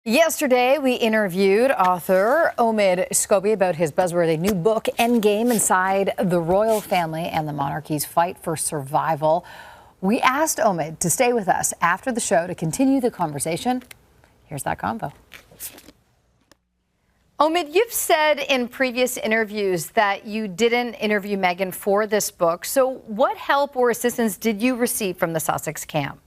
Yesterday, we interviewed author Omid Scobie about his buzzworthy new book, Endgame, inside the royal family and the monarchy's fight for survival. We asked Omid to stay with us after the show to continue the conversation. Here's that convo. Omid, you've said in previous interviews that you didn't interview Meghan for this book. So what help or assistance did you receive from the Sussex camp?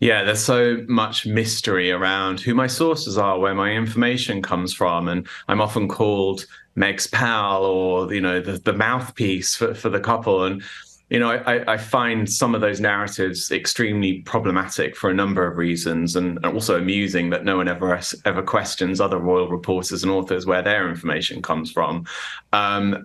Yeah, there's so much mystery around who my sources are, where my information comes from. And I'm often called Meg's pal or, the mouthpiece for the couple. And, I find some of those narratives extremely problematic for a number of reasons, and also amusing that no one ever questions other royal reporters and authors where their information comes from. As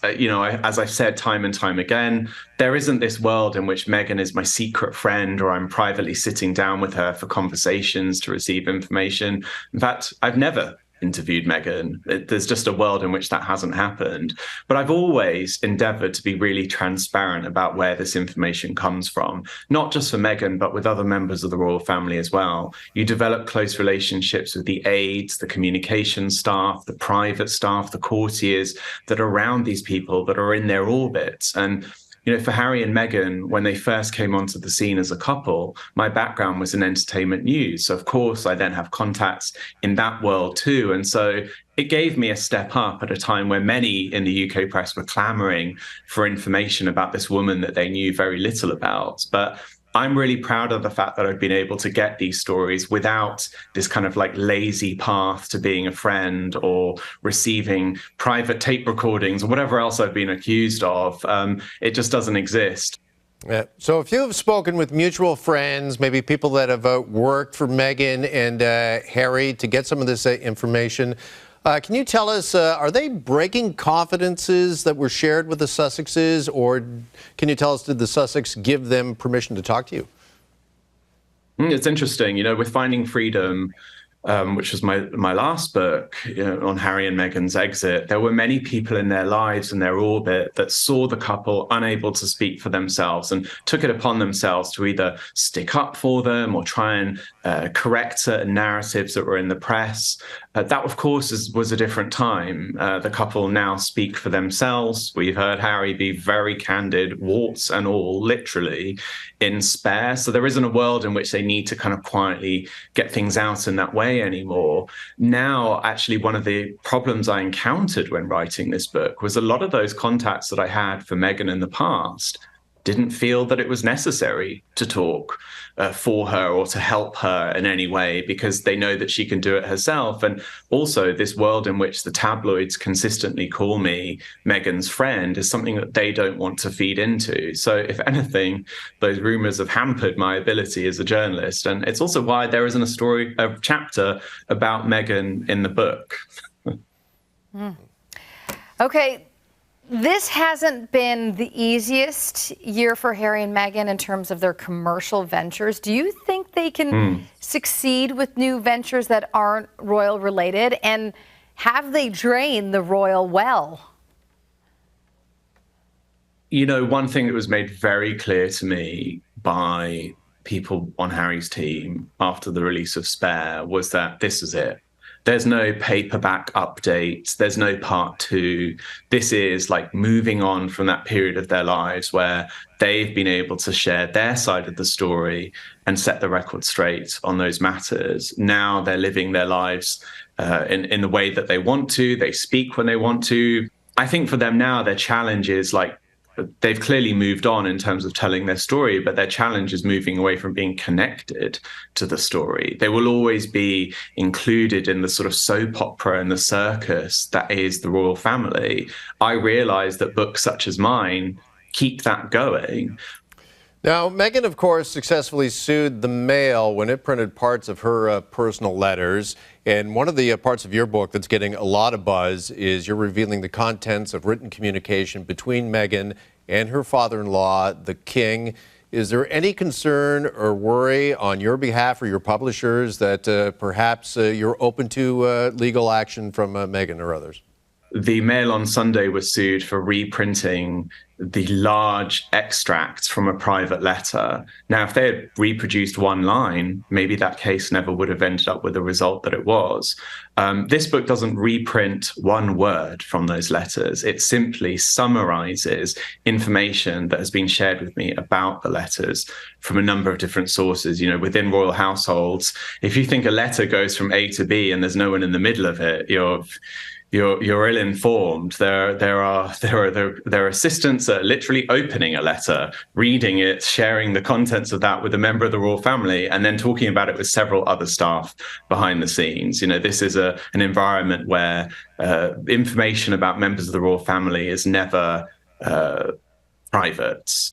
I've said time and time again, there isn't this world in which Meghan is my secret friend or I'm privately sitting down with her for conversations to receive information. In fact, I've never interviewed Meghan. There's just a world in which that hasn't happened. But I've always endeavored to be really transparent about where this information comes from, not just for Meghan, but with other members of the royal family as well. You develop close relationships with the aides, the communication staff, the private staff, the courtiers that are around these people that are in their orbits. And for Harry and Meghan, when they first came onto the scene as a couple, my background was in entertainment news. So, of course, I then have contacts in that world too. And so it gave me a step up at a time where many in the UK press were clamoring for information about this woman that they knew very little about. But I'm really proud of the fact that I've been able to get these stories without this kind of lazy path to being a friend or receiving private tape recordings or whatever else I've been accused of. It just doesn't exist. Yeah. So if you have spoken with mutual friends, maybe people that have worked for Meghan and Harry to get some of this information, can you tell us, are they breaking confidences that were shared with the Sussexes, or can you tell us, did the Sussex give them permission to talk to you? It's interesting, with Finding Freedom, which was my last book on Harry and Meghan's exit, there were many people in their lives and their orbit that saw the couple unable to speak for themselves and took it upon themselves to either stick up for them or try and correct certain narratives that were in the press. That, of course, was a different time. The couple now speak for themselves. We've heard Harry be very candid, warts and all, literally, in Spare. So there isn't a world in which they need to kind of quietly get things out in that way anymore. Now, actually, one of the problems I encountered when writing this book was a lot of those contacts that I had for Meghan in the past didn't feel that it was necessary to talk for her or to help her in any way because they know that she can do it herself. And also this world in which the tabloids consistently call me Meghan's friend is something that they don't want to feed into. So if anything, those rumors have hampered my ability as a journalist. And it's also why there isn't a chapter about Meghan in the book. Okay. This hasn't been the easiest year for Harry and Meghan in terms of their commercial ventures. Do you think they can succeed with new ventures that aren't royal related? And have they drained the royal well? One thing that was made very clear to me by people on Harry's team after the release of Spare was that this is it. There's no paperback update. There's no part 2. This is like moving on from that period of their lives where they've been able to share their side of the story and set the record straight on those matters. Now they're living their lives in the way that they want to. They speak when they want to. I think for them now, their challenge is they've clearly moved on in terms of telling their story, but their challenge is moving away from being connected to the story. They will always be included in the sort of soap opera and the circus that is the royal family. I realize that books such as mine keep that going. Now, Meghan, of course, successfully sued the Mail when it printed parts of her personal letters. And one of the parts of your book that's getting a lot of buzz is you're revealing the contents of written communication between Meghan and her father-in-law, the King. Is there any concern or worry on your behalf or your publishers that perhaps you're open to legal action from Meghan or others? the Mail on Sunday was sued for reprinting the large extracts from a private letter. Now, if they had reproduced one line, maybe that case never would have ended up with the result that it was. This book doesn't reprint one word from those letters. It simply summarizes information that has been shared with me about the letters from a number of different sources. You know, within royal households, if you think a letter goes from A to B and there's no one in the middle of it, you're ill-informed. There are assistants that are literally opening a letter, reading it, sharing the contents of that with a member of the royal family, and then talking about it with several other staff behind the scenes. You know, this is an environment where information about members of the royal family is never private.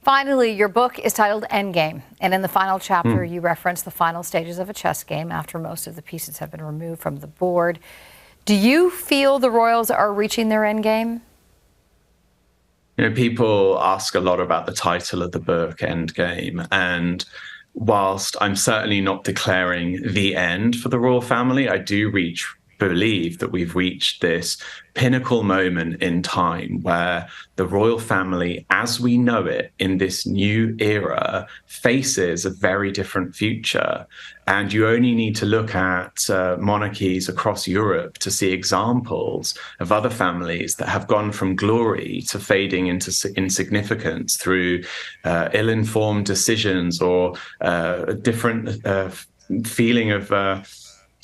Finally, your book is titled Endgame, and in the final chapter, you reference the final stages of a chess game after most of the pieces have been removed from the board. Do you feel the royals are reaching their end game? You know, people ask a lot about the title of the book, Endgame, and whilst I'm certainly not declaring the end for the royal family, I do believe that we've reached this pinnacle moment in time where the royal family, as we know it in this new era, faces a very different future. And you only need to look at monarchies across Europe to see examples of other families that have gone from glory to fading into insignificance through ill-informed decisions or a different feeling of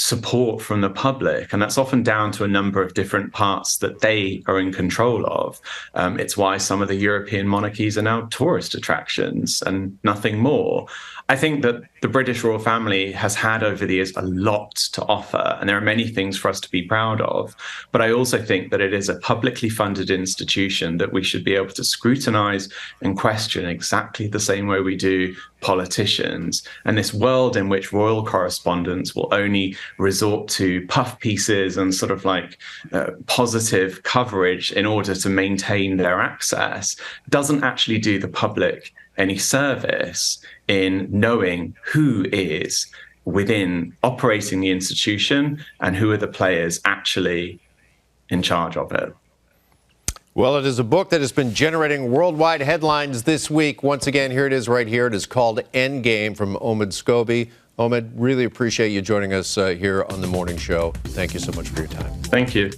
support from the public. And that's often down to a number of different parts that they are in control of. It's why some of the European monarchies are now tourist attractions and nothing more. I think that the British royal family has had over the years a lot to offer, and there are many things for us to be proud of. But I also think that it is a publicly funded institution that we should be able to scrutinize and question exactly the same way we do politicians. And this world in which royal correspondents will only resort to puff pieces and sort of like positive coverage in order to maintain their access doesn't actually do the public any service in knowing who is within operating the institution and who are the players actually in charge of it. Well, it is a book that has been generating worldwide headlines this week. Once again, here it is right here. It is called Endgame from Omid Scobie. Omid, really appreciate you joining us here on The Morning Show. Thank you so much for your time. Thank you.